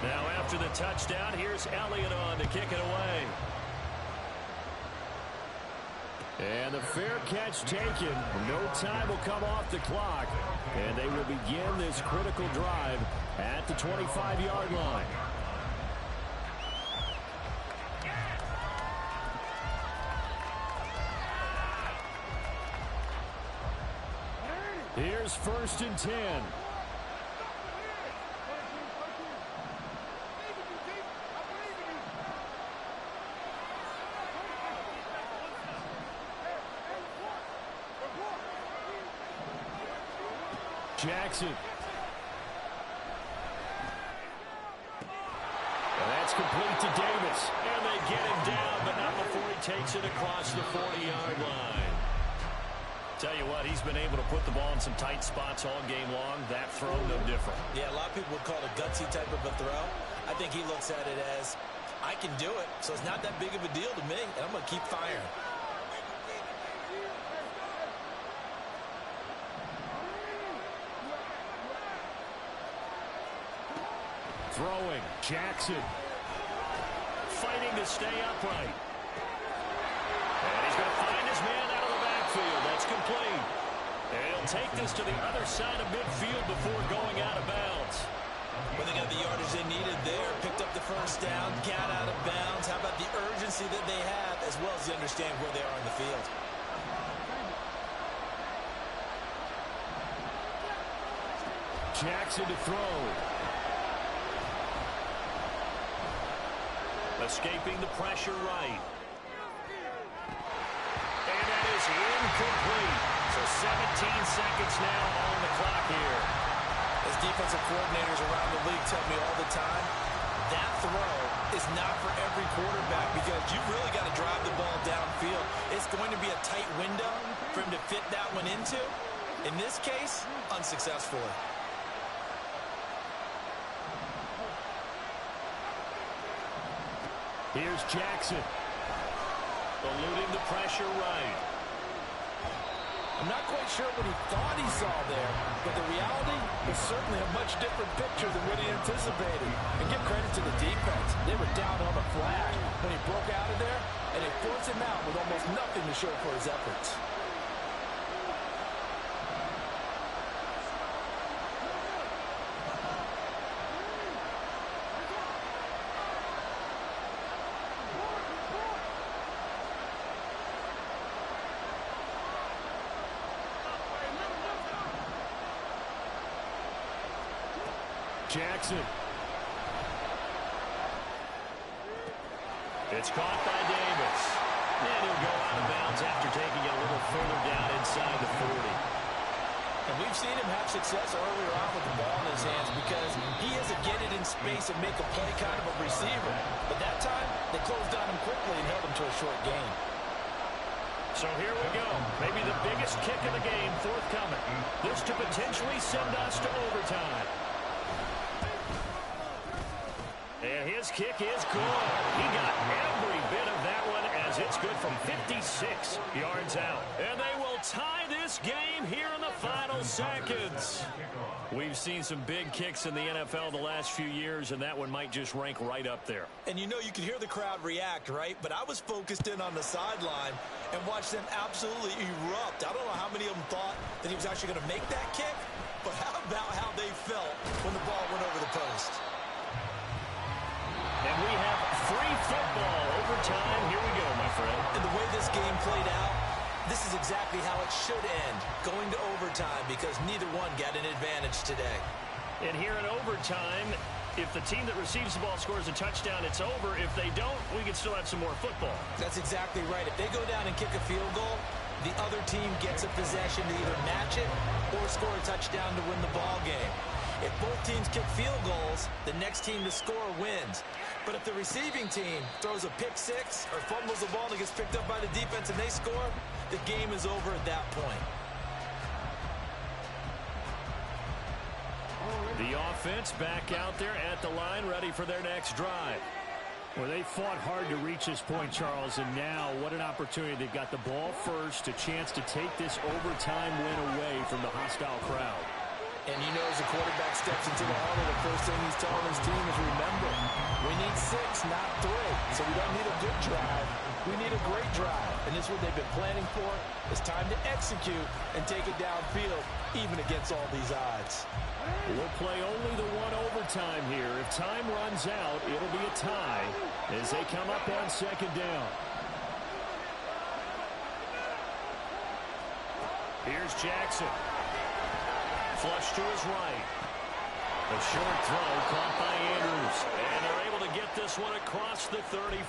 Now after the touchdown, here's Elliott on to kick it away. And the fair catch taken. No time will come off the clock. And they will begin this critical drive at the 25-yard line. Here's 1st and 10. Jackson. And that's complete to Davis. And they get him down, but not before he takes it across the 40-yard line. Tell you what, he's been able to put the ball in some tight spots all game long. That throw, no different. Yeah, a lot of people would call it a gutsy type of a throw. I think he looks at it as, I can do it, so it's not that big of a deal to me, and I'm going to keep firing. Throwing, Jackson. Fighting to stay upright. And he's going to find his man out of the backfield. That's complete. And he'll take this to the other side of midfield before going out of bounds. Well, they got the yardage they needed there. Picked up the first down, got out of bounds. How about the urgency that they have, as well as they understand where they are in the field? Jackson to throw. Escaping the pressure right. And that is incomplete. So 17 seconds now on the clock here. As defensive coordinators around the league tell me all the time, that throw is not for every quarterback because you've really got to drive the ball downfield. It's going to be a tight window for him to fit that one into. In this case, unsuccessfully. Here's Jackson. Eluding the pressure right. I'm not quite sure what he thought he saw there, but the reality was certainly a much different picture than what he anticipated. And give credit to the defense. They were down on the flag when he broke out of there, and they forced him out with almost nothing to show for his efforts. Jackson. It's caught by Davis. And he'll go out of bounds after taking it a little further down inside the 40. And we've seen him have success earlier on with the ball in his hands because he has to get it in space and make a play kind of a receiver. But that time, they closed on him quickly and held him to a short gain. So here we go. Maybe the biggest kick of the game forthcoming. This to potentially send us to overtime. And his kick is good. He got every bit of that one as it's good from 56 yards out. And they will tie this game here in the final seconds. We've seen some big kicks in the NFL the last few years, and that one might just rank right up there. And you know, you can hear the crowd react, right? But I was focused in on the sideline and watched them absolutely erupt. I don't know how many of them thought that he was actually going to make that kick, but how about how they felt when the ball went over the post? And we have free football overtime. Here we go, my friend. And the way this game played out, this is exactly how it should end, going to overtime, because neither one got an advantage today. And here in overtime, if the team that receives the ball scores a touchdown, it's over. If they don't, we can still have some more football. That's exactly right. If they go down and kick a field goal, the other team gets a possession to either match it or score a touchdown to win the ball game. If both teams kick field goals, the next team to score wins. But if the receiving team throws a pick six or fumbles the ball and it gets picked up by the defense and they score, the game is over at that point. The offense back out there at the line, ready for their next drive. Well, they fought hard to reach this point, Charles, and now what an opportunity. They've got the ball first, a chance to take this overtime win away from the hostile crowd. And you know, as the quarterback steps into the huddle, the first thing he's telling his team is, remember, we need 6, not 3. So we don't need a good drive. We need a great drive. And this is what they've been planning for. It's time to execute and take it downfield, even against all these odds. We'll play only the one overtime here. If time runs out, it'll be a tie as they come up on second down. Here's Jackson. Flush to his right. A short throw caught by Andrews. And they're able to get this one across the 35.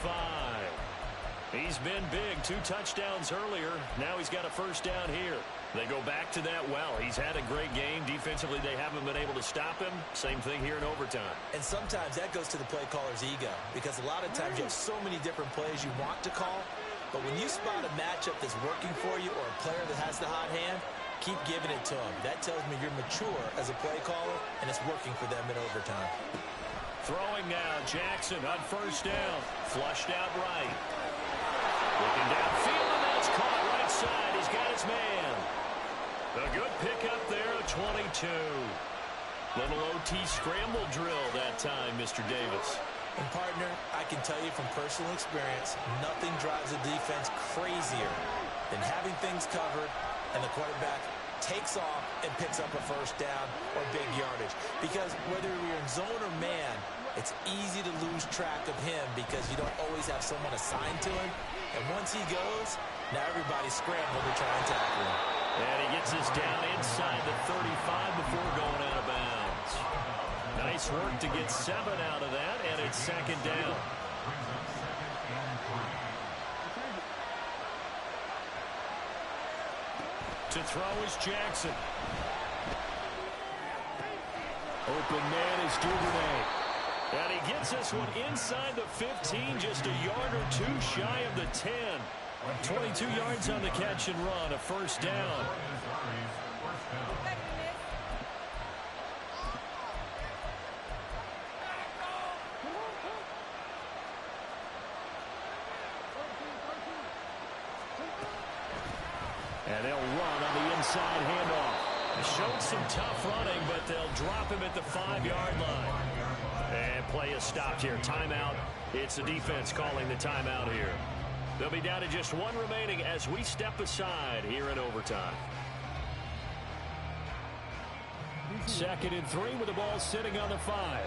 He's been big. 2 touchdowns earlier. Now he's got a first down here. They go back to that well. He's had a great game. Defensively, they haven't been able to stop him. Same thing here in overtime. And sometimes that goes to the play caller's ego, because a lot of times you have so many different plays you want to call. But when you spot a matchup that's working for you or a player that has the hot hand, keep giving it to him. That tells me you're mature as a play caller, and it's working for them in overtime. Throwing now, Jackson on first down. Flushed out right. Looking downfield, and that's caught right side. He's got his man. A good pickup there, a 22. Little OT scramble drill that time, Mr. Davis. And, partner, I can tell you from personal experience, nothing drives a defense crazier than having things covered and the quarterback takes off and picks up a first down or big yardage. Because whether you're in zone or man, it's easy to lose track of him because you don't always have someone assigned to him. And once he goes, now everybody's scrambling to try and tackle him. And he gets this down inside the 35 before going out of bounds. Nice work to get 7 out of that, and it's second down. To throw is Jackson. Open man is Duvernay. And he gets this one inside the 15, just a yard or 2 shy of the 10. 22 yards on the catch and run, a first down. And they'll run on the inside handoff. Showed some tough running, but they'll drop him at the 5-yard line. And play is stopped here. Timeout. It's the defense calling the timeout here. They'll be down to just one remaining as we step aside here in overtime. 2nd and 3 with the ball sitting on the 5.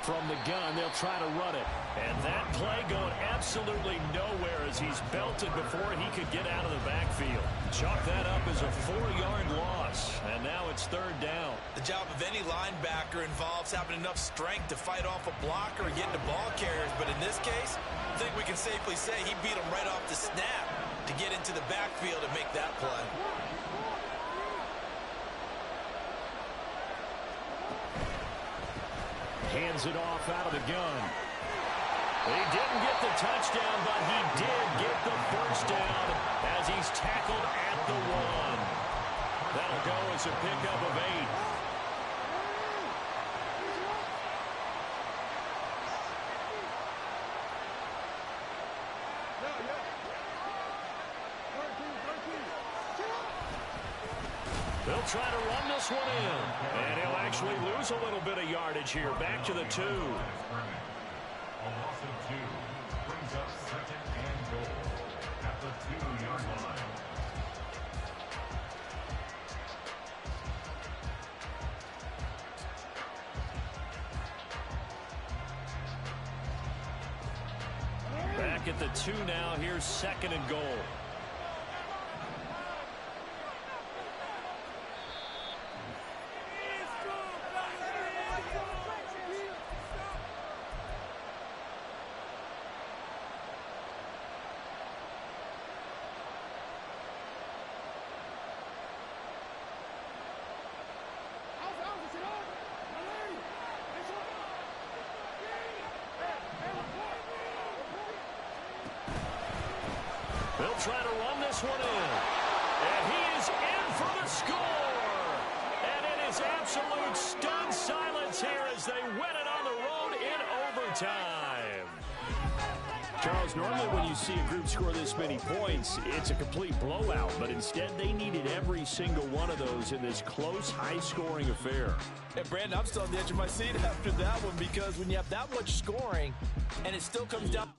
From the gun, they'll try to run it. And that play going absolutely nowhere as he's belted before he could get out of the backfield. Chalk that up as a 4-yard loss. And now it's 3rd down. The job of any linebacker involves having enough strength to fight off a blocker and get into ball carriers. But in this case, I think we can safely say he beat him right off the snap to get into the backfield and make that play. Hands it off out of the gun. He didn't get the touchdown, but he did get the first down as he's tackled at the 1. That'll go as a pickup of 8. They'll try to run this one in. And he'll actually lose a little bit of yardage here. Back to the 2. A loss of 2 brings up 2nd and goal at the 2-yard line. Back at the 2 now. Here's 2nd and goal. They'll try to run this one in. And he is in for the score. And it is absolute stunned silence here as they win it on the road in overtime. Charles, normally when you see a group score this many points, it's a complete blowout. But instead, they needed every single one of those in this close, high-scoring affair. And, Brandon, I'm still on the edge of my seat after that one because when you have that much scoring and it still comes down